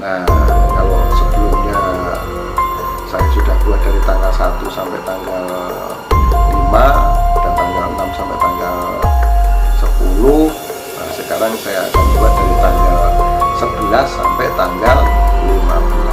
Nah, kalau sebelumnya saya sudah buat dari tanggal 1 sampai tanggal 5 dan tanggal 6 sampai tanggal 10. Nah, sekarang saya akan buat dari tanggal 11 sampai tanggal 15.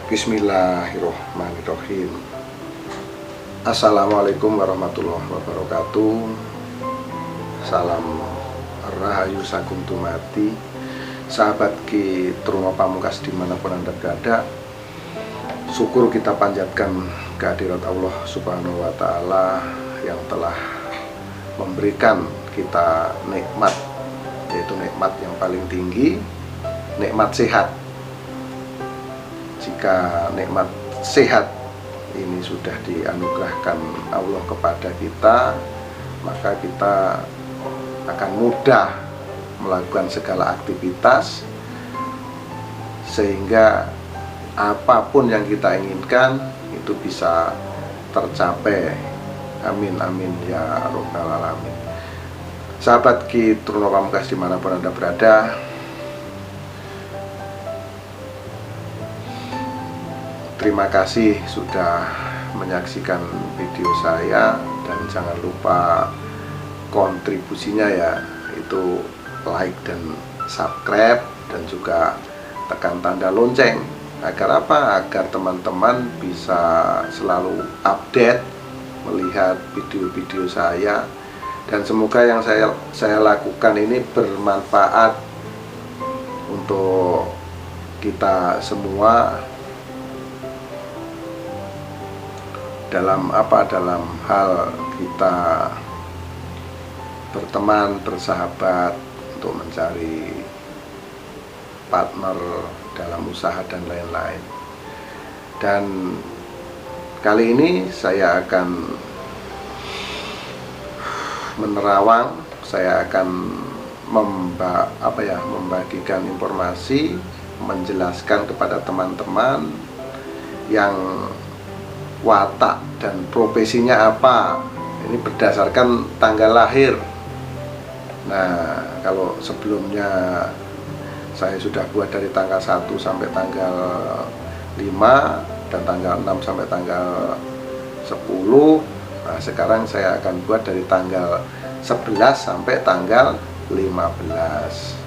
Bismillahirrohmanirrohim. Assalamualaikum warahmatullahi wabarakatuh. Salam rahayu sagung tumati, sahabat Ki Truno Pamungkas dimanapun Anda berada. Syukur kita panjatkan kehadirat Allah Subhanahu wa Ta'ala yang telah memberikan kita nikmat, yaitu nikmat yang paling tinggi, nikmat sehat. Jika nikmat sehat ini sudah dianugerahkan Allah kepada kita, maka kita akan mudah melakukan segala aktivitas, sehingga apapun yang kita inginkan itu bisa tercapai. Amin amin ya robbal alamin. Sahabat Ki Truno Pamungkas dimanapun Anda berada, terima kasih sudah menyaksikan video saya, dan jangan lupa kontribusinya ya, itu like dan subscribe, dan juga tekan tanda lonceng. Agar apa? Agar teman-teman bisa selalu update melihat video-video saya, dan semoga yang saya lakukan ini bermanfaat untuk kita semua dalam hal kita berteman, bersahabat, untuk mencari partner dalam usaha dan lain-lain. Dan kali ini saya akan menerawang, saya akan membagikan informasi, menjelaskan kepada teman-teman yang watak dan profesinya apa, ini berdasarkan tanggal lahir. Nah, kalau sebelumnya saya sudah buat dari tanggal 1 sampai tanggal 5 dan tanggal 6 sampai tanggal 10. Nah, sekarang saya akan buat dari tanggal 11 sampai tanggal 15.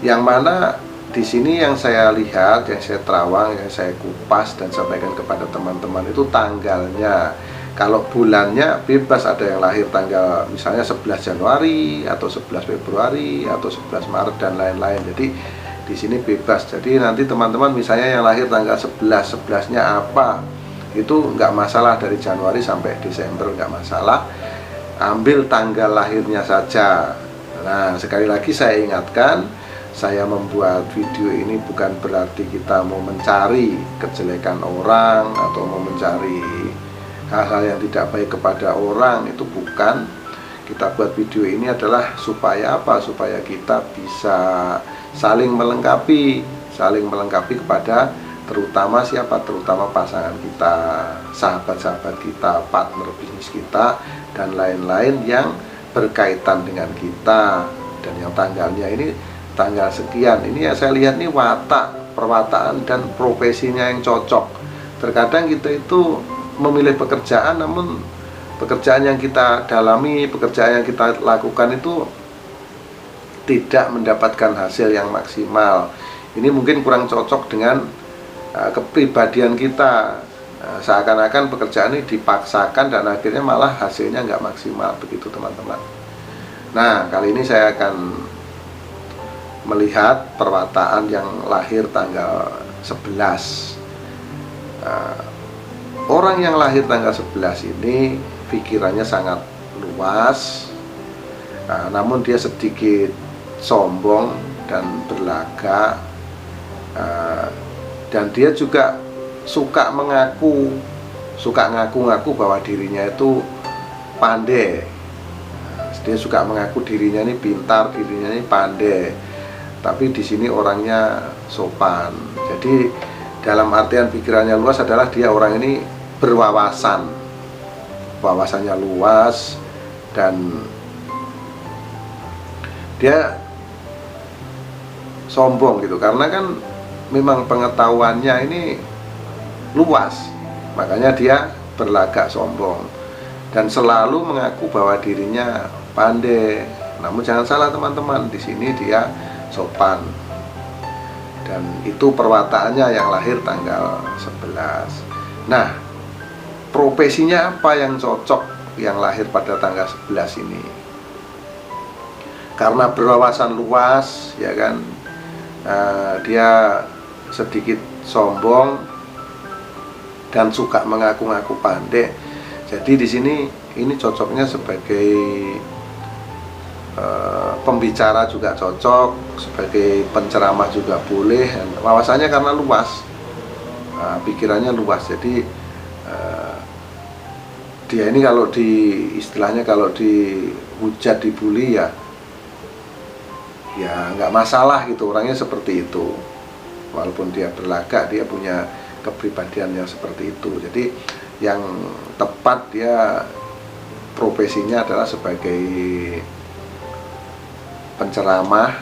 Yang mana di sini yang saya lihat, yang saya terawang, yang saya kupas dan sampaikan kepada teman-teman itu tanggalnya. Kalau bulannya bebas, ada yang lahir tanggal misalnya 11 Januari atau 11 Februari atau 11 Maret dan lain-lain. Jadi di sini bebas. Jadi nanti teman-teman misalnya yang lahir tanggal 11-11-nya apa, itu nggak masalah, dari Januari sampai Desember nggak masalah. Ambil tanggal lahirnya saja. Nah, sekali lagi saya ingatkan, saya membuat video ini bukan berarti kita mau mencari kejelekan orang atau mau mencari hal-hal yang tidak baik kepada orang, itu bukan. Kita buat video ini adalah supaya apa? Supaya kita bisa saling melengkapi kepada terutama siapa? Terutama pasangan kita, sahabat-sahabat kita, partner bisnis kita, dan lain-lain yang berkaitan dengan kita. Dan yang tanggalnya ini tanggal sekian, ini ya saya lihat nih watak, perwataan dan profesinya yang cocok. Terkadang kita itu memilih pekerjaan, namun pekerjaan yang kita dalami, pekerjaan yang kita lakukan itu tidak mendapatkan hasil yang maksimal. Ini mungkin kurang cocok dengan kepribadian kita. Seakan-akan pekerjaan ini dipaksakan dan akhirnya malah hasilnya nggak maksimal, begitu teman-teman. Nah, kali ini saya akan melihat perwataan yang lahir tanggal 11. Orang yang lahir tanggal 11 ini pikirannya sangat luas, namun dia sedikit sombong dan berlagak, dan dia juga suka ngaku-ngaku bahwa dirinya itu pandai. Dia suka mengaku dirinya ini pintar, dirinya ini pandai, tapi di sini orangnya sopan. Jadi dalam artian pikirannya luas adalah dia orang ini berwawasan, wawasannya luas, dan dia sombong gitu, karena kan memang pengetahuannya ini luas, makanya dia berlagak sombong dan selalu mengaku bahwa dirinya pandai. Namun jangan salah teman-teman, di sini dia sopan, dan itu perwataannya yang lahir tanggal 11. Nah, profesinya apa yang cocok yang lahir pada tanggal 11 ini? Karena berwawasan luas, ya kan, dia sedikit sombong dan suka mengaku-ngaku pandai. Jadi di sini ini cocoknya sebagai pembicara juga cocok, sebagai penceramah juga boleh. Wawasannya karena luas, pikirannya luas. Jadi dia ini kalau di istilahnya kalau dihujat, dibully ya nggak masalah gitu, orangnya seperti itu. Walaupun dia berlagak, dia punya kepribadian yang seperti itu. Jadi yang tepat dia profesinya adalah sebagai penceramah,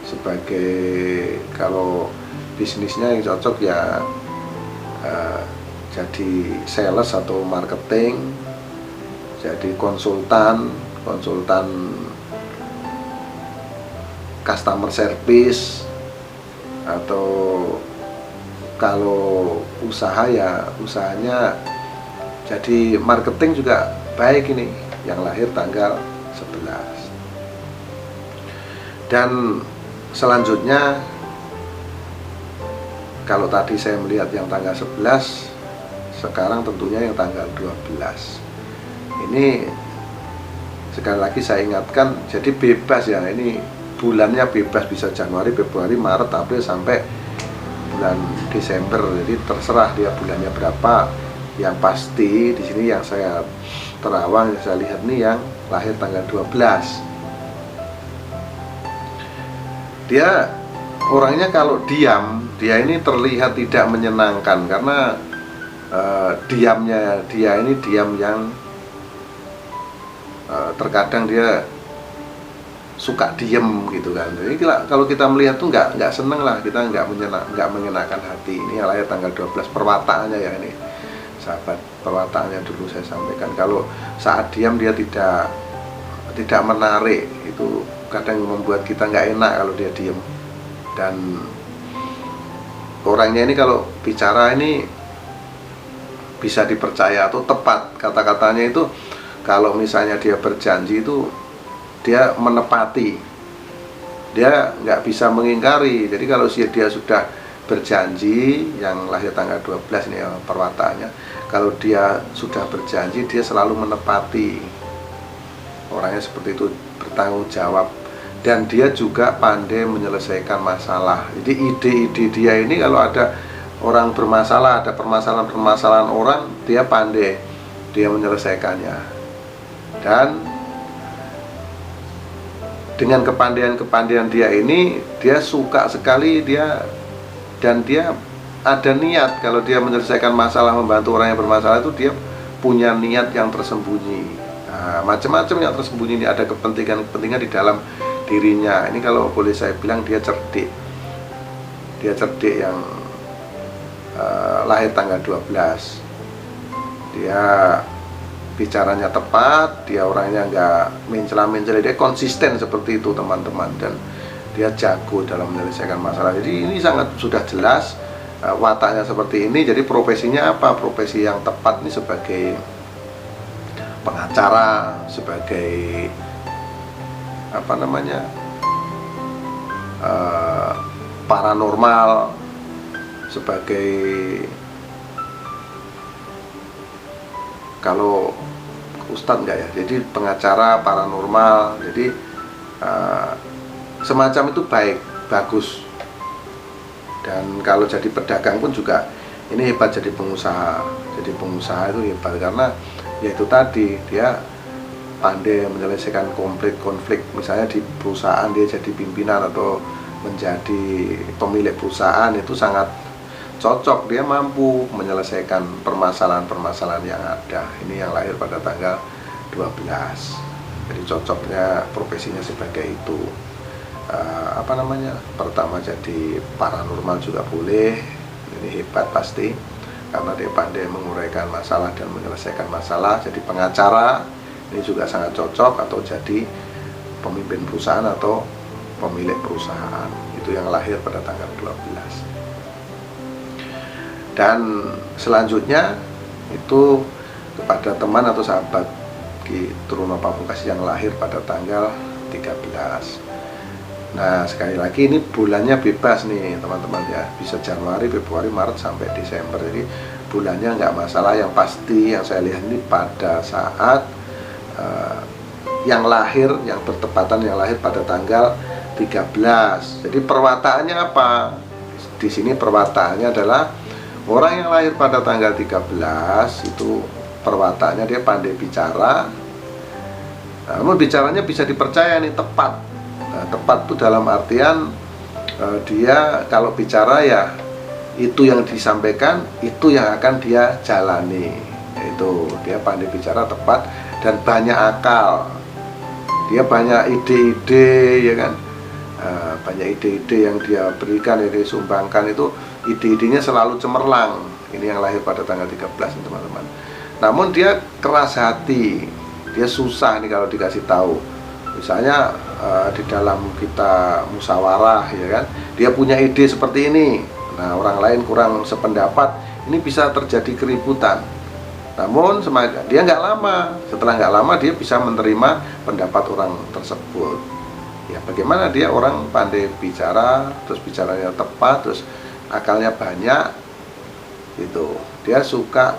sebagai, kalau bisnisnya yang cocok ya jadi sales atau marketing, jadi konsultan customer service, atau kalau usaha ya usahanya jadi marketing juga baik ini yang lahir tanggal 11. Dan selanjutnya, kalau tadi saya melihat yang tanggal 11, sekarang tentunya yang tanggal 12. Ini sekali lagi saya ingatkan, jadi bebas ya, ini bulannya bebas, bisa Januari, Februari, Maret, April sampai bulan Desember. Jadi terserah dia bulannya berapa. Yang pasti di sini yang saya terawang, yang saya lihat nih yang lahir tanggal 12. Dia orangnya kalau diam, dia ini terlihat tidak menyenangkan, karena diamnya dia ini diam yang terkadang dia suka diem gitu kan. Jadi kalau kita melihat tuh nggak seneng lah, kita nggak mengenakan hati. Ini lahir tanggal 12, perwataannya ya ini sahabat, perwataannya dulu saya sampaikan. Kalau saat diam dia tidak menarik, itu kadang membuat kita nggak enak kalau dia diem. Dan orangnya ini kalau bicara ini bisa dipercaya atau tepat, kata-katanya itu kalau misalnya dia berjanji itu dia menepati, dia nggak bisa mengingkari. Jadi kalau dia sudah berjanji, yang lahir tanggal 12 ini ya, perwataannya, kalau dia sudah berjanji dia selalu menepati. Orangnya seperti itu, bertanggung jawab, dan dia juga pandai menyelesaikan masalah. Jadi ide-ide dia ini, kalau ada orang bermasalah, ada permasalahan orang, dia pandai, dia menyelesaikannya. Dan dengan kepandaian dia ini, dia suka sekali, dia ada niat. Kalau dia menyelesaikan masalah, membantu orang yang bermasalah, itu dia punya niat yang tersembunyi. Nah, macam-macam yang tersembunyi ini, ada kepentingan di dalam dirinya. Ini kalau boleh saya bilang dia cerdik yang lahir tanggal 12. Dia bicaranya tepat, dia orangnya nggak mencela-mencela, dia konsisten seperti itu teman-teman, dan dia jago dalam menyelesaikan masalah. Jadi ini sudah jelas wataknya seperti ini. Jadi profesinya apa? Profesi yang tepat ini sebagai pengacara, sebagai eh, paranormal, sebagai, kalau Ustadz enggak ya, jadi pengacara paranormal. Jadi semacam itu baik, bagus. Dan kalau jadi pedagang pun juga ini hebat, jadi pengusaha. Jadi pengusaha itu hebat karena yaitu tadi, dia pandai menyelesaikan konflik. Misalnya di perusahaan dia jadi pimpinan atau menjadi pemilik perusahaan, itu sangat cocok, dia mampu menyelesaikan permasalahan-permasalahan yang ada. Ini yang lahir pada tanggal 12. Jadi cocoknya profesinya sebagai itu. Pertama jadi paranormal juga boleh. Ini hebat pasti karena dia pandai menguraikan masalah dan menyelesaikan masalah. Jadi pengacara ini juga sangat cocok, atau jadi pemimpin perusahaan atau pemilik perusahaan. Itu yang lahir pada tanggal 12. Dan selanjutnya itu kepada teman atau sahabat Ki Truno Pamungkas yang lahir pada tanggal 13. Nah, sekali lagi ini bulannya bebas nih teman-teman ya, bisa Januari, Februari, Maret sampai Desember. Jadi bulannya nggak masalah. Yang pasti yang saya lihat ini pada saat yang lahir, yang bertepatan yang lahir pada tanggal 13. Jadi perwataannya apa? Di sini perwataannya adalah orang yang lahir pada tanggal 13 itu perwataannya dia pandai bicara. Namun bicaranya bisa dipercaya nih, tepat. Nah, tepat itu dalam artian dia kalau bicara ya itu yang disampaikan, itu yang akan dia jalani. Itu dia pandai bicara, tepat, dan banyak akal. Dia banyak ide-ide, ya kan. Banyak ide-ide yang dia berikan, yang dia sumbangkan, itu ide-idenya selalu cemerlang. Ini yang lahir pada tanggal 13 teman-teman. Namun dia keras hati, dia susah nih kalau dikasih tahu. Misalnya di dalam kita musyawarah, ya kan, dia punya ide seperti ini. Nah, orang lain kurang sependapat, ini bisa terjadi keributan. Namun dia nggak lama, setelah nggak lama dia bisa menerima pendapat orang tersebut. Ya, bagaimana dia orang pandai bicara, terus bicaranya tepat, terus akalnya banyak. Itu dia suka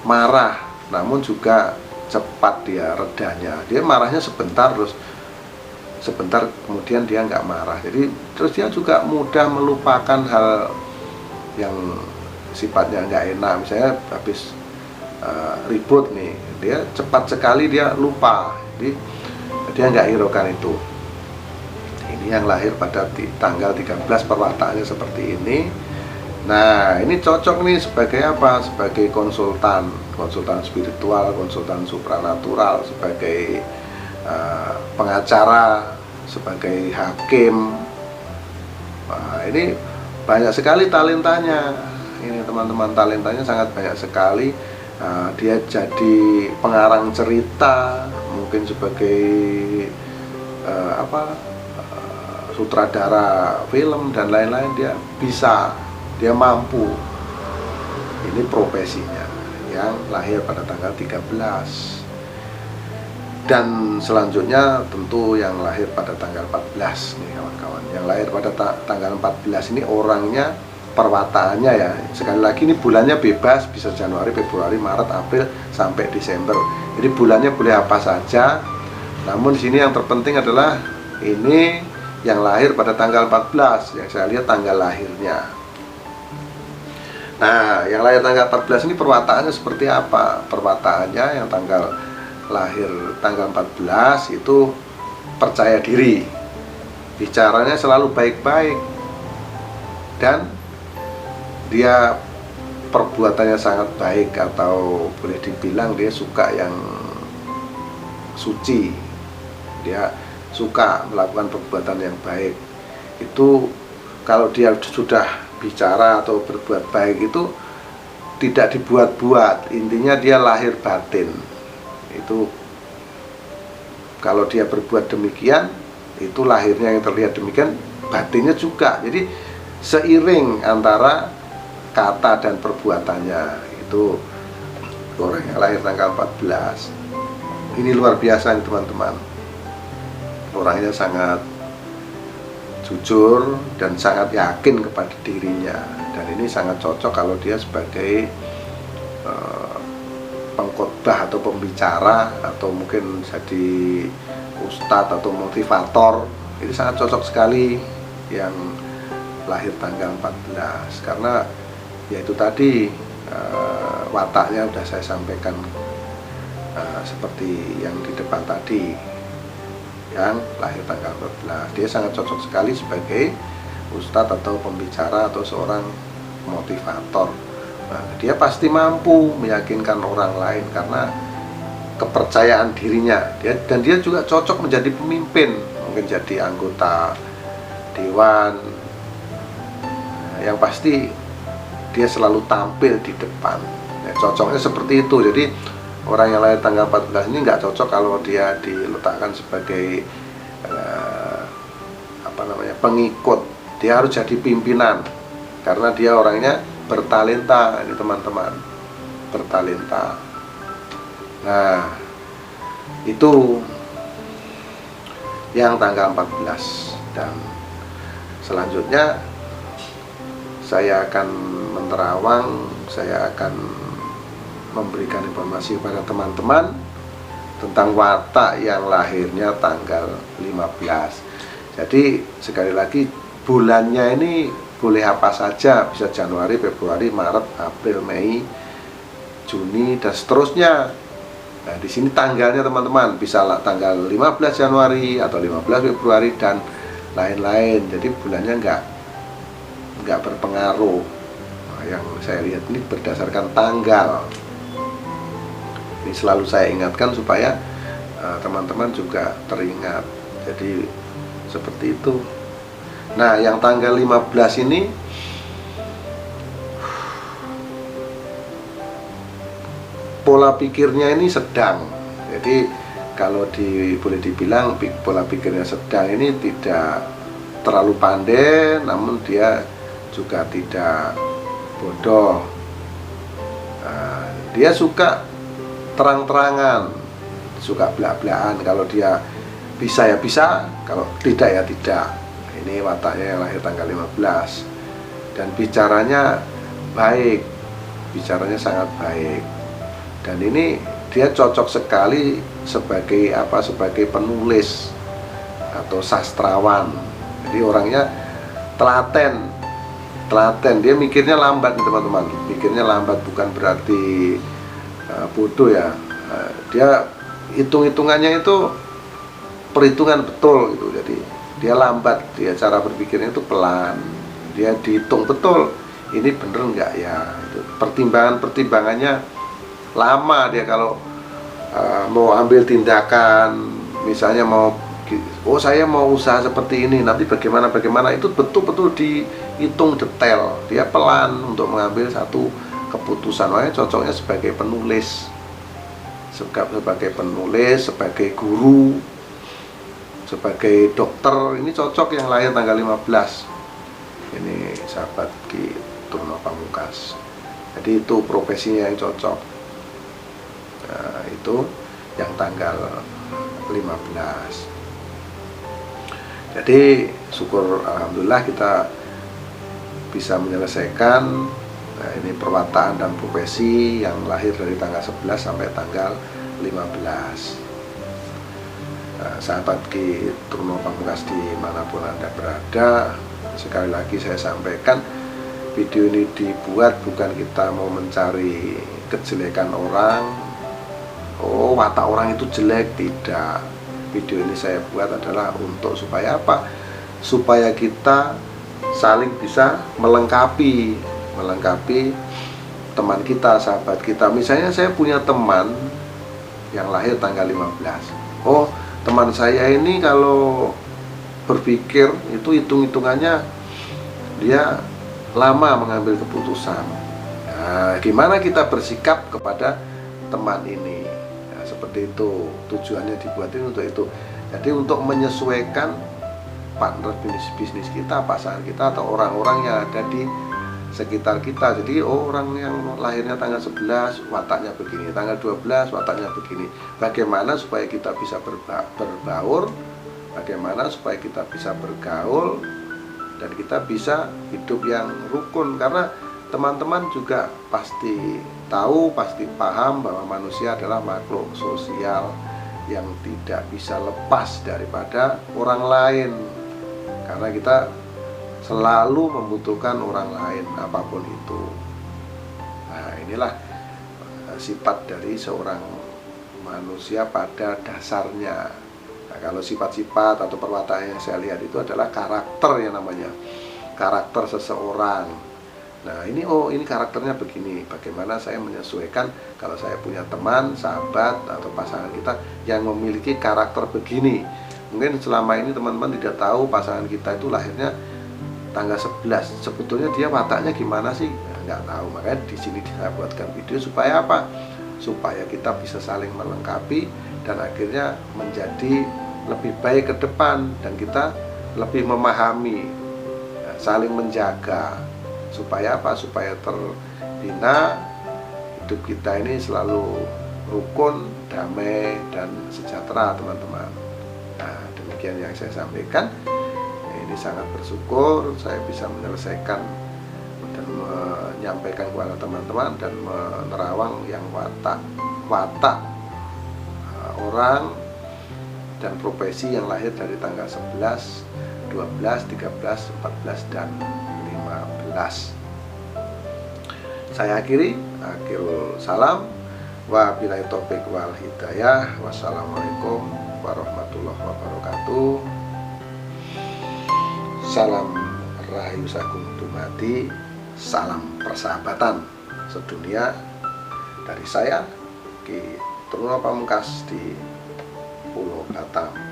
marah, namun juga cepat dia redanya. Dia marahnya sebentar, terus sebentar kemudian dia nggak marah. Jadi terus dia juga mudah melupakan hal yang sifatnya nggak enak. Misalnya habis ribut nih, dia cepat sekali dia lupa. Jadi dia nggak hiraukan itu. Ini yang lahir pada tanggal 13, perwataannya seperti ini. Nah, ini cocok nih sebagai apa? Sebagai konsultan spiritual, konsultan supranatural, sebagai pengacara, sebagai hakim. Nah, ini banyak sekali talentanya. Ini teman-teman, talentanya sangat banyak sekali. Dia jadi pengarang cerita, mungkin sebagai sutradara film dan lain-lain, dia bisa, dia mampu. Ini profesinya yang lahir pada tanggal 13. Dan selanjutnya tentu yang lahir pada tanggal 14 nih kawan-kawan. Yang lahir pada tanggal 14 ini orangnya, perwataannya ya, sekali lagi ini bulannya bebas, bisa Januari, Februari, Maret, April sampai Desember. Jadi bulannya boleh apa saja. Namun di sini yang terpenting adalah ini yang lahir pada tanggal 14, yang saya lihat tanggal lahirnya. Nah, yang lahir tanggal 14 ini perwataannya seperti apa? Perwataannya yang tanggal lahir tanggal 14 itu percaya diri, bicaranya selalu baik-baik, dan dia perbuatannya sangat baik, atau boleh dibilang dia suka yang suci. Dia suka melakukan perbuatan yang baik. Itu kalau dia sudah bicara atau berbuat baik itu tidak dibuat-buat, intinya dia lahir batin. Itu kalau dia berbuat demikian, itu lahirnya yang terlihat demikian, batinnya juga. Jadi seiring antara kata dan perbuatannya. Itu orang yang lahir tanggal 14. Ini luar biasa nih teman-teman. Orangnya sangat jujur dan sangat yakin kepada dirinya. Dan ini sangat cocok kalau dia sebagai pengkhotbah atau pembicara, atau mungkin jadi ustadz atau motivator. Ini sangat cocok sekali yang lahir tanggal 14, karena yaitu tadi wataknya sudah saya sampaikan seperti yang di depan tadi, yang lahir tanggal 14. Dia sangat cocok sekali sebagai ustadz atau pembicara atau seorang motivator. Nah, dia pasti mampu meyakinkan orang lain karena kepercayaan dirinya. Dan dia juga cocok menjadi pemimpin, mungkin jadi anggota dewan. Yang pasti dia selalu tampil di depan. Ya, cocoknya seperti itu. Jadi orang yang lahir tanggal 14 ini nggak cocok kalau dia diletakkan sebagai pengikut. Dia harus jadi pimpinan, karena dia orangnya bertalenta, ini teman-teman, bertalenta. Nah, itu yang tanggal 14. Dan selanjutnya saya akan menerawang, saya akan memberikan informasi kepada teman-teman tentang watak yang lahirnya tanggal 15. Jadi sekali lagi, bulannya ini boleh apa saja, bisa Januari, Februari, Maret, April, Mei, Juni, dan seterusnya. Nah, di sini tanggalnya teman-teman bisa tanggal 15 Januari atau 15 Februari dan lain-lain. Jadi bulannya nggak berpengaruh. Nah, yang saya lihat ini berdasarkan tanggal. Ini selalu saya ingatkan supaya teman-teman juga teringat. Jadi seperti itu. Nah, yang tanggal 15 ini pola pikirnya ini sedang. Jadi kalau boleh dibilang pola pikirnya sedang, ini tidak terlalu pandai, namun dia juga tidak bodoh. Nah, dia suka terang-terangan, suka belak-belakan. Kalau dia bisa ya bisa, kalau tidak ya tidak. Ini wataknya yang lahir tanggal 15. Dan bicaranya baik, bicaranya sangat baik. Dan ini dia cocok sekali sebagai sebagai penulis atau sastrawan. Jadi orangnya telaten. Dia mikirnya lambat nih teman-teman. Mikirnya lambat bukan berarti bodoh ya. Dia hitung-hitungannya itu perhitungan betul gitu. Jadi dia lambat, dia cara berpikirnya itu pelan, dia dihitung betul, ini bener nggak ya. Pertimbangannya lama. Dia kalau mau ambil tindakan, misalnya saya mau usaha seperti ini, nanti bagaimana, itu betul-betul dihitung detail. Dia pelan untuk mengambil satu keputusan. Makanya cocoknya sebagai penulis, sebagai guru, sebagai dokter. Ini cocok yang lahir tanggal 15. Ini sahabat Ki Turno Pamungkas. Jadi itu profesinya yang cocok. Nah, itu yang tanggal 15. Jadi syukur alhamdulillah kita bisa menyelesaikan ini perwataan dan profesi yang lahir dari tanggal 11 sampai tanggal 15. Sahabat Ki Turno Pamungkas dimanapun Anda berada, sekali lagi saya sampaikan, video ini dibuat bukan kita mau mencari kejelekan orang. Oh, watak orang itu jelek, tidak. Video ini saya buat adalah untuk supaya apa? Supaya kita saling bisa melengkapi teman kita, sahabat kita. Misalnya saya punya teman yang lahir tanggal 15. Oh, teman saya ini kalau berpikir itu hitung-hitungannya dia lama mengambil keputusan. Nah, gimana kita bersikap kepada teman ini? Nah, seperti itu tujuannya dibuatin untuk itu. Jadi untuk menyesuaikan partner bisnis kita, pasangan kita, atau orang-orang yang ada di sekitar kita. Jadi orang yang lahirnya tanggal 11 wataknya begini, tanggal 12 wataknya begini. Bagaimana supaya kita bisa berbaur, bagaimana supaya kita bisa bergaul dan kita bisa hidup yang rukun. Karena teman-teman juga pasti tahu, pasti paham bahwa manusia adalah makhluk sosial yang tidak bisa lepas daripada orang lain, karena kita selalu membutuhkan orang lain apapun itu. Nah, inilah sifat dari seorang manusia pada dasarnya. Nah, kalau sifat-sifat atau perwataan yang saya lihat itu adalah karakter, yang namanya karakter seseorang. Nah, ini karakternya begini. Bagaimana saya menyesuaikan kalau saya punya teman, sahabat, atau pasangan kita yang memiliki karakter begini. Mungkin selama ini teman-teman tidak tahu pasangan kita itu lahirnya tanggal 11. Sebetulnya dia wataknya gimana sih? Nggak tahu. Makanya di sini saya buatkan video supaya apa? Supaya kita bisa saling melengkapi dan akhirnya menjadi lebih baik ke depan, dan kita lebih memahami, saling menjaga. Supaya apa? Supaya terbina hidup kita ini selalu rukun, damai, dan sejahtera, teman-teman. Nah, demikian yang saya sampaikan. Ini sangat bersyukur saya bisa menyelesaikan dan menyampaikan kepada teman-teman dan menerawang yang watak orang dan profesi yang lahir dari tanggal 11, 12, 13, 14, dan 15. Saya akhirul salam, wabillahi taufiq wal hidayah. Wassalamualaikum warahmatullahi wabarakatuh. Salam rahayu sagung dumadi, salam persahabatan sedunia dari saya, Ki Truno Pamungkas di Pulau Batam.